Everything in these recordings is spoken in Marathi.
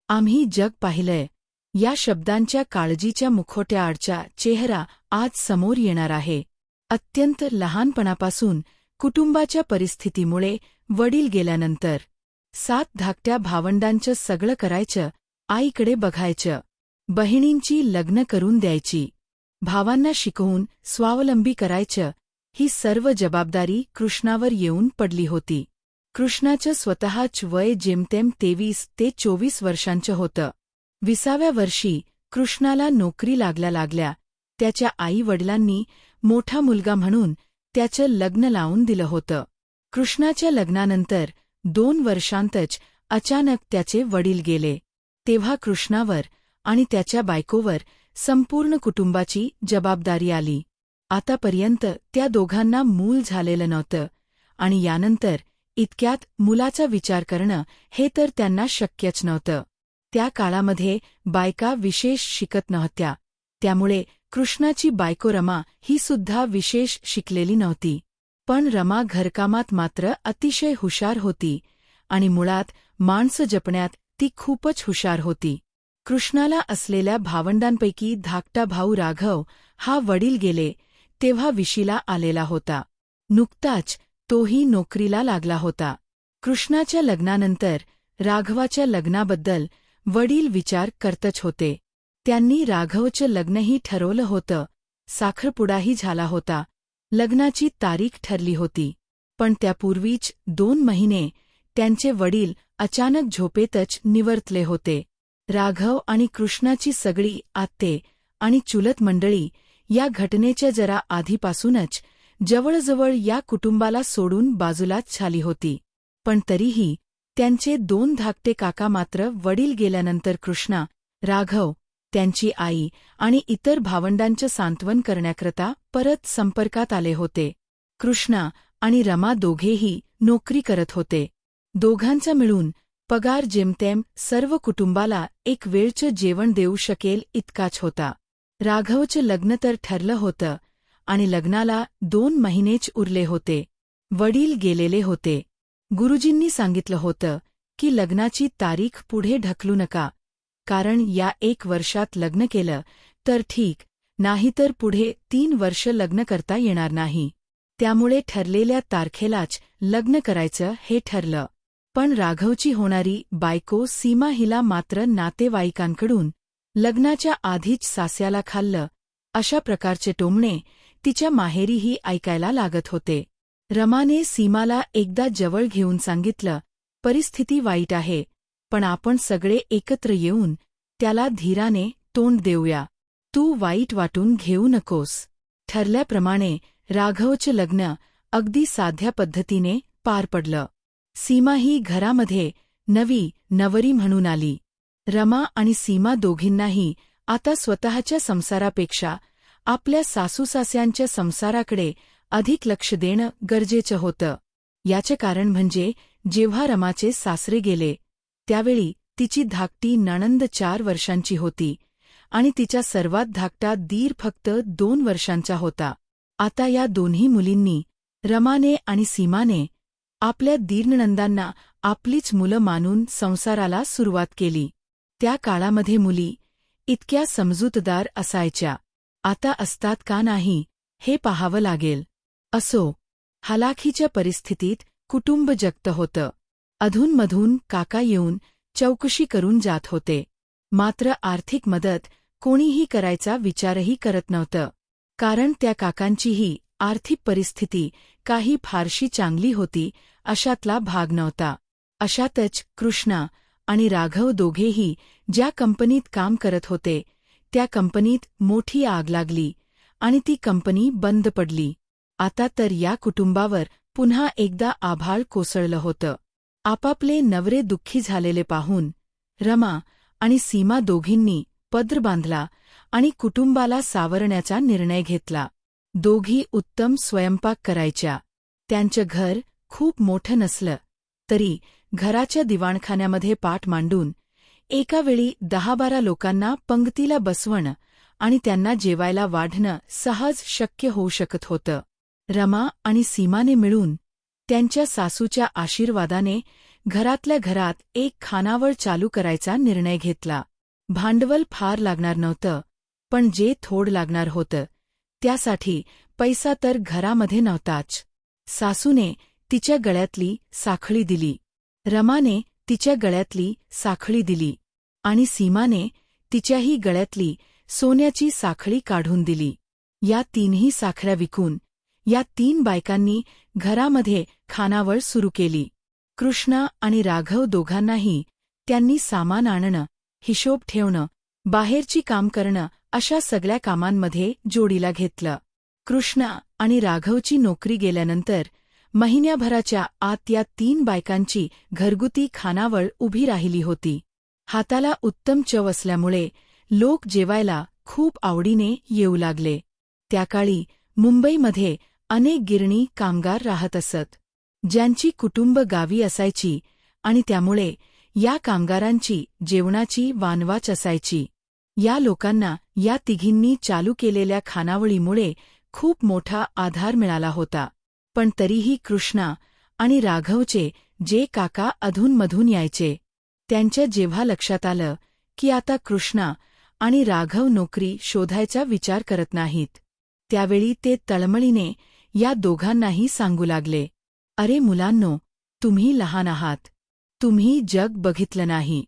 आम्ही जग पाहिलंय या शब्दांच्या काळजीच्या मुखवट्याआडचा चेहरा आज समोर येणार आहे. अत्यंत लहानपणापासून कुटुंबाच्या परिस्थितीमुळे वडील गेल्यानंतर 7 धाकट्या भावंडांचं सगळं करायचं, आईकडे बघायचं, बहिणींची लग्न करून द्यायची, भावांना शिकवून स्वावलंबी करायचं, ही सर्व जबाबदारी कृष्णावर येऊन पडली होती. कृष्णाचं स्वतःच वय जेमतेम 23 ते 24 वर्षांचं होतं. 20व्या वर्षी कृष्णाला नोकरी लागल्या त्याच्या आई-वडिलांनी मोठा मुलगा म्हणून त्याचं लग्न लावून दिलं होतं. कृष्णाच्या लग्नानंतर 2 वर्षांतच अचानक त्याचे वडील गेले. तेव्हा कृष्णावर आणि त्याच्या बायकोवर संपूर्ण कुटुंबाची जबाबदारी आली. आतापर्यंत त्या दोघांना मूल झालेलं नव्हतं आणि यानंतर इतक्यात मुलाचा विचार करणं हे तर त्यांना शक्यच नव्हतं. त्या काळामध्ये बायका विशेष शिकत नव्हत्या, त्यामुळे कृष्णाची बायको रमा ही सुद्धा विशेष शिकलेली नव्हती. पण रमा घरकामात मात्र अतिशय हुशार होती आणि मुळात माणसं जपण्यात ती खूपच हुशार होती. कृष्णाला असलेल्या भावंडांपैकी धाकटा भाऊ राघव हा वडील गेले तेव्हा विशीला आलेला होता. नुकताच तोही नोकरीला लागला होता. कृष्णाच्या लग्नानंतर राघवाच्या लग्नाबद्दल वडील विचार करतच होते. त्यांनी राघवचं लग्नही ठरवलं होतं, साखरपुडाही झाला होता, लग्नाची तारीख ठरली होती. पण त्यापूर्वीच 2 महिने त्यांचे वडील अचानक झोपेतच निवर्तले होते. राघव आणि कृष्णाची सगळी आत्ते आणि चुलत मंडळी या घटनेच्या जरा आधीपासूनच जवळजवळ या कुटुंबाला सोडून बाजूलाच झाली होती. पण तरीही त्यांचे 2 धाकटे काका मात्र वडील गेल्यानंतर कृष्णा, राघव, त्यांची आई आणि इतर भावंडांचं सांत्वन करण्याकरता परत संपर्कात आले होते. कृष्णा आणि रमा दोघेही नोकरी करत होते. दोघांचा मिळून पगार जेमतेम सर्व कुटुंबाला एक वेळचं जेवण देऊ शकेल इतकाच होता. राघवचं लग्न तर ठरलं होतं आणि लग्नाला 2 महिनेच उरले होते. वडील गेलेले होते. गुरुजींनी सांगितलं होतं की लग्नाची तारीख पुढे ढकलू नका, कारण या 1 वर्षात लग्न केलं तर ठीक, नाहीतर पुढे 3 वर्ष लग्न करता येणार नाही. त्यामुळे ठरलेल्या तारखेलाच लग्न करायचं हे ठरलं. पण राघवची होणारी बायको सीमा हिला मात्र नातेवाईकांकडून लग्नाच्या आधीच सास्याला खाल्लं अशा प्रकारचे टोमणे तिच्या माहेरीही ऐकायला लागत होते. रमाने सीमाला एकदा जवळ घेऊन सांगितलं, परिस्थिती वाईट आहे, पण आपण सगळे एकत्र येऊन त्याला धीराने तोंड देऊया. तू वाईट वाटून घेऊ नकोस. ठरल्याप्रमाणे राघवचं लग्न अगदी साध्या पद्धतीने पार पडलं. सीमा ही घरामध्ये नवी नवरी म्हणून आली. रमा आणि सीमा दोघींनाही आता स्वतःच्या संसारापेक्षा आपल्या सासूसास्यांच्या संसाराकडे अधिक लक्ष देणं गरजेचं होतं. याचे कारण म्हणजे जेव्हा रमाचे सासरे गेले त्यावेळी तिची धाकटी नणंद 4 वर्षांची होती आणि तिचा सर्वात धाकटा दीर फक्त 2 वर्षांचा होता. आता या दोन्ही मुलींनी, रमाने आणि सीमाने, आपल्या दीरनणंदांना आपलीच मुलं मानून संसाराला सुरुवात केली. त्या काळामध्ये मुली इतक्या समजूतदार असायच्या. आता असतात का नाही हे पाहावं लागेल. असो, हलाखीच्या परिस्थितीत कुटुंब जगतं होतं. अधूनमधून काका येऊन चौकशी करून जात होते. मात्र आर्थिक मदत कोणीही करायचा विचारही करत नव्हतं, कारण त्या काकांचीही आर्थिक परिस्थिती काही फारशी चांगली होती अशातला भाग नव्हता. अशातच कृष्णा आणि राघव दोघेही ज्या कंपनीत काम करत होते त्या कंपनीत मोठी आग लागली आणि ती कंपनी बंद पडली. आता तर या कुटुंबावर पुन्हा एकदा आभाळ कोसळलं होतं. आपापले नवरे दुःखी झालेले पाहून रमा आणि सीमा दोघींनी पदर बांधला आणि कुटुंबाला सावरण्याचा निर्णय घेतला. दोघी उत्तम स्वयंपाक करायच्या. त्यांचं घर खूप मोठं नसलं तरी घराच्या दिवाणखान्यामध्ये पाट मांडून एकावेळी 10-12 लोकांना पंक्तीला बसवणं आणि त्यांना जेवायला वाढणं सहज शक्य होऊ शकत होतं. रमा आणि सीमाने मिळून त्यांच्या सासूच्या आशीर्वादाने घरातल्या घरात एक खानावळ चालू करायचा निर्णय घेतला. भांडवल फार लागणार नव्हतं, पण जे थोड लागणार होतं त्यासाठी पैसा तर घरामध्ये नव्हताच. सासूने तिच्या गळ्यातली साखळी दिली, रमाने तिच्या गळ्यातली साखळी दिली आणि सीमाने तिच्याही गळ्यातली सोन्याची साखळी काढून दिली. या तीनही साखळ्या विकून या 3 बायकांनी घरामध्ये खानावळ सुरू केली. कृष्णा आणि राघव दोघांनाही त्यांनी सामान आणणं, हिशोब ठेवणं, बाहेरची काम करणं अशा सगळ्या कामांमध्ये जोडीला घेतलं. कृष्णा आणि राघवची नोकरी गेल्यानंतर महिन्याभराच्या आत या 3 बायकांची घरगुती खानावळ उभी राहिली होती. हाताला उत्तम चव असल्यामुळे लोक जेवायला खूप आवडीने येऊ लागले. त्याकाळी मुंबईमध्ये अनेक गिरणी कामगार राहत असत, ज्यांची कुटुंब गावी असायची आणि त्यामुळे या कामगारांची जेवणाची वानवाच असायची. या लोकांना या तिघींनी चालू केलेल्या खानावळीमुळे खूप मोठा आधार मिळाला होता. पण तरीही कृष्णा आणि राघवचे जे काका अधूनमधून यायचे, त्यांच्या जेव्हा लक्षात आलं की आता कृष्णा आणि राघव नोकरी शोधायचा विचार करत नाहीत, त्यावेळी ते तळमळीने या दोघांनाही सांगू लागले, "अरे मुलांनो, तुम्ही लहान आहात. तुम्ही जग बघितलं नाही.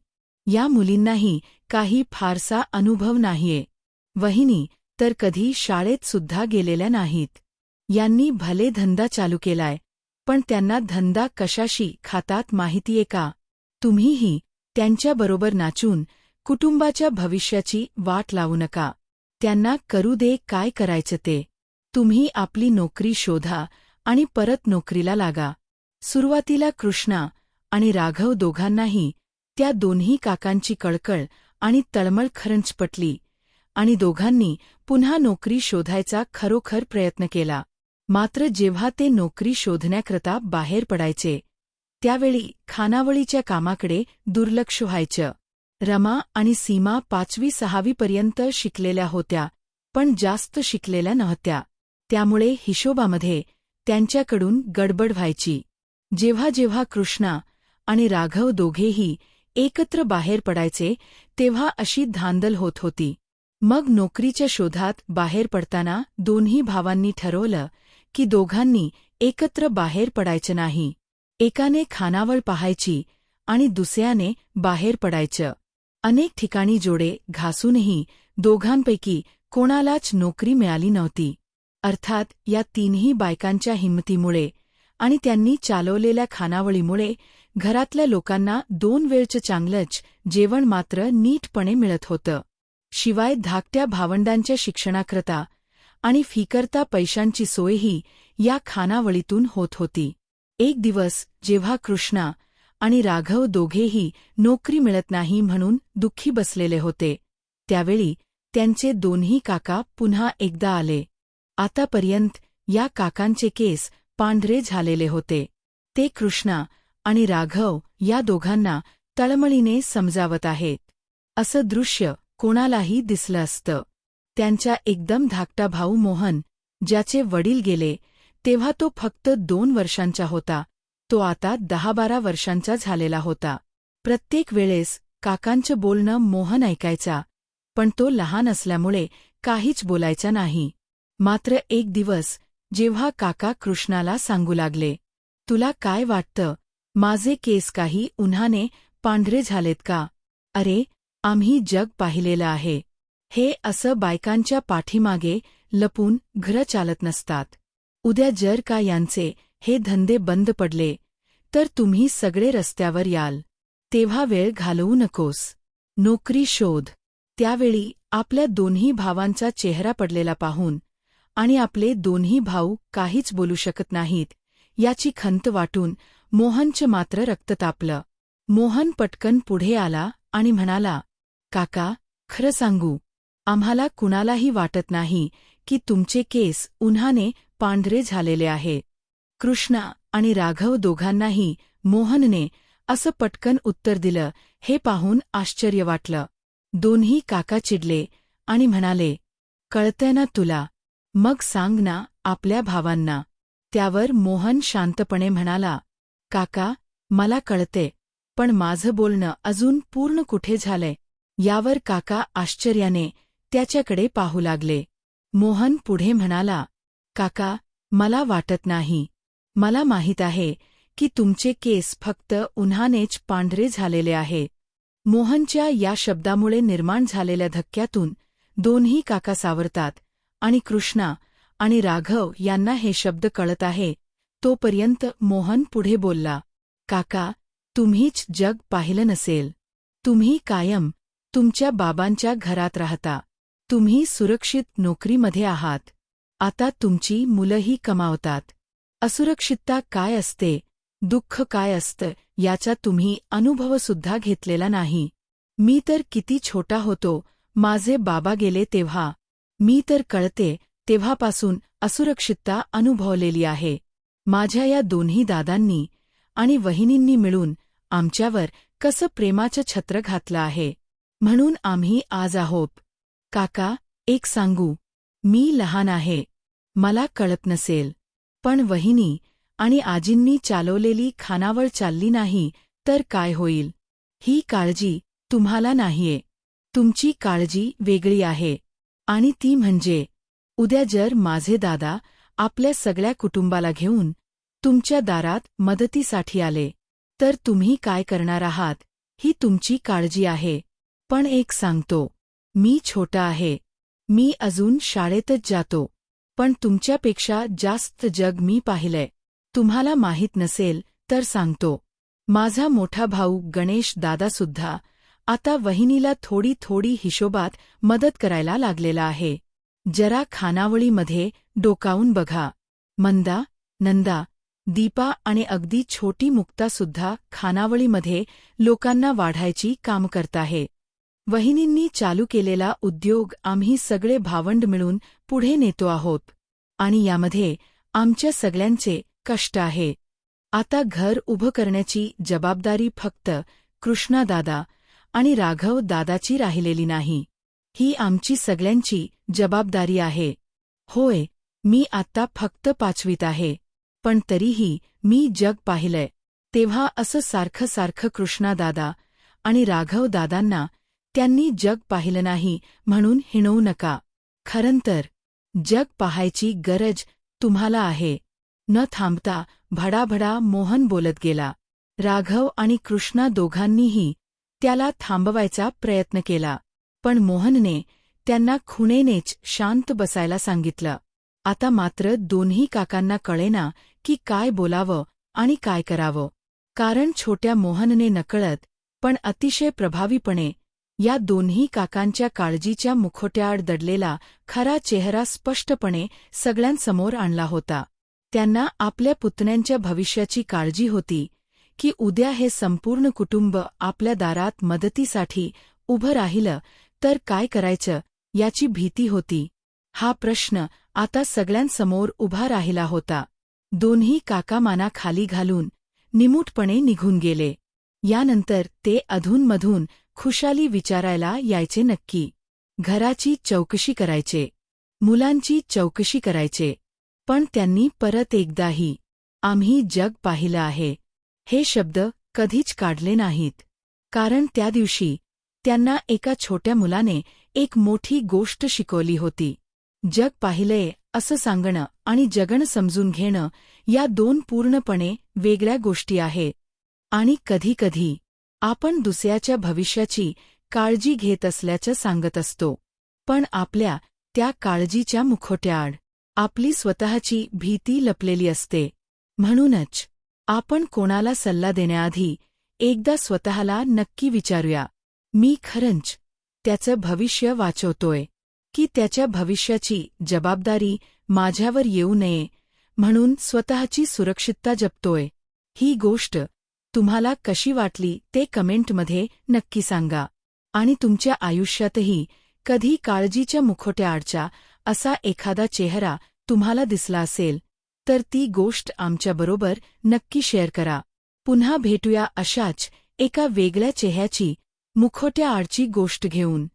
या मुलींनाही काही फारसा अनुभव नाहीये. वहिनी तर कधी शाळेत सुद्धा गेलेल्या नाहीत. यांनी भले धंदा चालू केलाय, पण त्यांना धंदा कशाशी खातात माहितीये का? तुम्हीही त्यांच्याबरोबर नाचून कुटुंबाच्या भविष्याची वाट लावू नका. त्यांना करू दे काय करायचं ते. तुम्ही आपली नोकरी शोधा आणि परत नोकरीला लागा." सुरुवातीला कृष्णा आणि राघव दोघांनाही त्या दोन्ही काकांची कळकळ आणि तळमळ खरंच पटली आणि दोघांनी पुन्हा नोकरी शोधायचा खरोखर प्रयत्न केला. मात्र जेव्हा ते नोकरी शोधण्याकरता बाहेर पडायचे, त्यावेळी खानावळीच्या कामाकडे दुर्लक्ष व्हायचं. रमा आणि सीमा 5वी-6वी पर्यंत शिकलेल्या होत्या, पण जास्त शिकलेल्या नव्हत्या. त्यामुळे हिशोबामध्ये त्यांच्याकडून गडबड व्हायची. जेव्हा जेव्हा कृष्णा आणि राघव दोघेही एकत्र बाहेर पडायचे, तेव्हा अशी धांदल होत होती. मग नोकरीच्या शोधात बाहेर पडताना दोन्ही भावांनी ठरवलं की दोघांनी एकत्र बाहेर पडायचं नाही. एकाने खानावळ पाहायची आणि दुसऱ्याने बाहेर पडायचं. अनेक ठिकाणी जोडे घासूनही दोघांपैकी कोणालाच नोकरी मिळाली नव्हती. अर्थात या 3ही बायकांच्या हिंमतीमुळे आणि त्यांनी चालवलेल्या खानावळीमुळे घरातल्या लोकांना 2 वेळचं चांगलंच जेवण मात्र नीटपणे मिळत होतं. शिवाय धाकट्या भावंडांच्या शिक्षणाकरता आणि फीकरता पैशांची सोयही या खानावळीतून होत होती. एक दिवस जेव्हा कृष्णा आणि राघव दोघेही नोकरी मिळत नाही म्हणून दुःखी बसलेले होते, त्यावेळी त्यांचे दोन्ही काका पुन्हा एकदा आले. आतापर्यंत या काकांचे केस पांढरे झालेले होते. ते कृष्णा आणि राघव या दोघांना तळमळीने समजावत आहेत. असं दृश्य कोणालाही दिसलं असतं. त्यांचा एकदम धाकटा भाऊ मोहन, ज्याचे वडील गेले तेव्हा तो फक्त 2 वर्षांचा होता, तो आता 10-12 वर्षांचा झालेला होता. प्रत्येक वेळेस काकांचं बोलणं मोहन ऐकायचा, पण तो लहान असल्यामुळे काहीच बोलायचा नाही. मात्र एक दिवस जेव्हा काका कृष्णाला सांगू लागले, "तुला काय वाटतं, माझे केस काही उन्हाने पांढरे झालेत का? अरे, आम्ही जग पाहिलेलं आहे. हे असं बायकांच्या पाठीमागे लपून घरं चालत नसतात. उद्या जर का यांचे हे धंदे बंद पडले, तर तुम्ही सगळे रस्त्यावर याल. तेव्हा वेळ घालवू नकोस. नोकरी शोध." त्यावेळी आपल्या दोन्ही भावांचा चेहरा पडलेला पाहून आणि आपले दोन्ही भाऊ काहीच बोलू शकत नाहीत याची खंत वाटून मोहनचं मात्र रक्त तापलं. मोहन पटकन पुढे आला आणि म्हणाला, "काका, खरं सांगू, आम्हाला कुणालाही वाटत नाही की तुमचे केस उन्हाने पांढरे झालेले आहे." कृष्णा आणि राघव दोघांनाही मोहनने असं पटकन उत्तर दिलं हे पाहून आश्चर्य वाटलं. दोन्ही काका चिडले आणि म्हणाले, "कळतंय ना तुला? मग सांग ना आपल्या भावांना." त्यावर मोहन शांतपणे म्हणाला, "काका, मला कळते, पण माझं बोलणं अजून पूर्ण कुठे झालंय? यावर काका आश्चर्याने त्याच्याकडे पाहू लागले. मोहन पुढे म्हणाला, काका, मला वाटत नाही. मला माहीत आहे की तुमचे केस फक्त उन्हानेच पांढरे झालेले आहे. मोहनच्या या शब्दामुळे निर्माण झालेल्या धक्क्यातून दोन्ही काका सावरतात आणि कृष्णा आणि राघव यांना हे शब्द कळत आहे. तोपर्यंत मोहन पुढे बोलला, काका, तुम्हीच जग पाहिलं नसेल. तुम्ही कायम तुमच्या बाबांच्या घरात राहता. तुम्ही सुरक्षित नोकरीमध्ये आहात. आता तुमची मुलंही कमावतात. असुरक्षितता काय असते, दुःख काय असतं याचा तुम्ही अनुभवसुद्धा घेतलेला नाही. मी तर किती छोटा होतो माझे बाबा गेले तेव्हा. मी तर कळते तेव्हापासून असुरक्षितता अनुभवलेली आहे. माझ्या या दोन्ही दादांनी आणि वहिनींनी मिळून आमच्यावर कसं प्रेमाचं छत्र घातलं आहे. म्हणून आम्ही आज आहोत. काका, एक सांगू, मी लहान आहे, मला कळत नसेल, पण वहिनी आणि आजींनी चालवलेली खानावळ चालली नाही तर काय होईल? ही काळजी तुम्हाला नाहीये. तुमची काळजी वेगळी आहे. आणि ती म्हणजे, उद्या जर माझे दादा आपल्या सगळ्या कुटुंबाला घेऊन तुमच्या दारात मदतीसाठी आले, तर तुम्ही काय करणार आहात, ही तुमची काळजी आहे. पण एक सांगतो, मी छोटा आहे. मी अजून शाळेतच जातो. पण तुमच्यापेक्षा जास्त जग मी पाहिलंय. तुम्हाला माहीत नसेल तर सांगतो. माझा मोठा भाऊ गणेश दादासुद्धा आता वहिनीला थोडी थोडी हिशोबात मदत करायला लागलेला आहे. जरा खानावळीमध्ये डोकावून बघा. मंदा, नंदा, दीपा आणि अगदी छोटी मुक्तासुद्धा खानावळीमध्ये लोकांना वाढायची काम करत आहे. वहिनींनी चालू केलेला उद्योग आम्ही सगळे भावंड मिळून पुढे नेतो आहोत. आणि यामध्ये आमच्या सगळ्यांचे कष्ट आहे. आता घर उभं करण्याची जबाबदारी फक्त कृष्णादादा आणि राघव दादाची राहिलेली नाही. ही आमची सगळ्यांची जबाबदारी आहे. होय, मी आत्ता फक्त 5वीत आहे. पण तरीही मी जग पाहिलंय. तेव्हा असं सारखं सारखं कृष्णादादा आणि राघव दादांना त्यांनी जग पाहिलं नाही म्हणून हिणवू नका. खरं तर जग पाहायची गरज तुम्हाला आहे. न थांबता भडाभडा मोहन बोलत गेला. राघव आणि कृष्णा दोघांनीही त्याला थांबवायचा प्रयत्न केला, पण मोहनने त्यांना खुणेनेच शांत बसायला सांगितलं. आता मात्र दोन्ही काकांना कळेना की काय बोलावं आणि काय करावं. कारण छोट्या मोहनने नकळत पण अतिशय प्रभावीपणे या दोन्ही काकांच्या काळजीच्या मुखोट्याआड दडलेला खरा चेहरा स्पष्टपणे सगळ्यांसमोर आणला होता. त्यांना आपल्या पुतण्यांच्या भविष्याची काळजी होती की उद्या हे संपूर्ण कुटुंब आपल्या दारात मदतीसाठी उभं राहिलं तर काय करायचं याची भीती होती. हा प्रश्न आता सगळ्यांसमोर उभा राहिला होता. दोन्ही काका माना खाली घालून निमूटपणे निघून गेले. यानंतर ते अधूनमधून खुशाली विचारायला यायचे नक्की. घराची चौकशी करायचे, मुलांची चौकशी करायचे. पण त्यांनी परत एकदाही आम्ही जग पाहिलं आहे हे शब्द कधीच काढले नाहीत. कारण त्या दिवशी त्यांना एका छोट्या मुलाने एक मोठी गोष्ट शिकवली होती. जग पाहिलंय असं सांगणं आणि जगणं समजून घेणं या दोन पूर्णपणे वेगळ्या गोष्टी आहेत. आणि कधीकधी आपण दुसऱ्याच्या भविष्याची काळजी घेत असल्याचं सांगत असतो, पण आपल्या त्या काळजीच्या मुखोट्याआड आपली स्वतःची भीती लपलेली असते. म्हणूनच आपण कोणाला सल्ला देण्याआधी एकदा स्वतःला नक्की विचारूया, मी खरंच त्याचं भविष्य वाचवतोय की त्याच्या भविष्याची जबाबदारी माझ्यावर येऊ नये म्हणून स्वतःची सुरक्षितता जपतोय. ही गोष्ट तुम्हाला कशी वाटली ते कमेंटमध्ये नक्की सांगा. आणि तुमच्या आयुष्यातही कधी काळजीच्या मुखोट्याआडचा असा एखादा चेहरा तुम्हाला दिसला असेल तर ती गोष्ट आमच्याबरोबर नक्की शेअर करा. पुन्हा भेटूया अशाच एका वेगळ्या चेहऱ्याची मुखोट्याआडची गोष्ट घेऊन.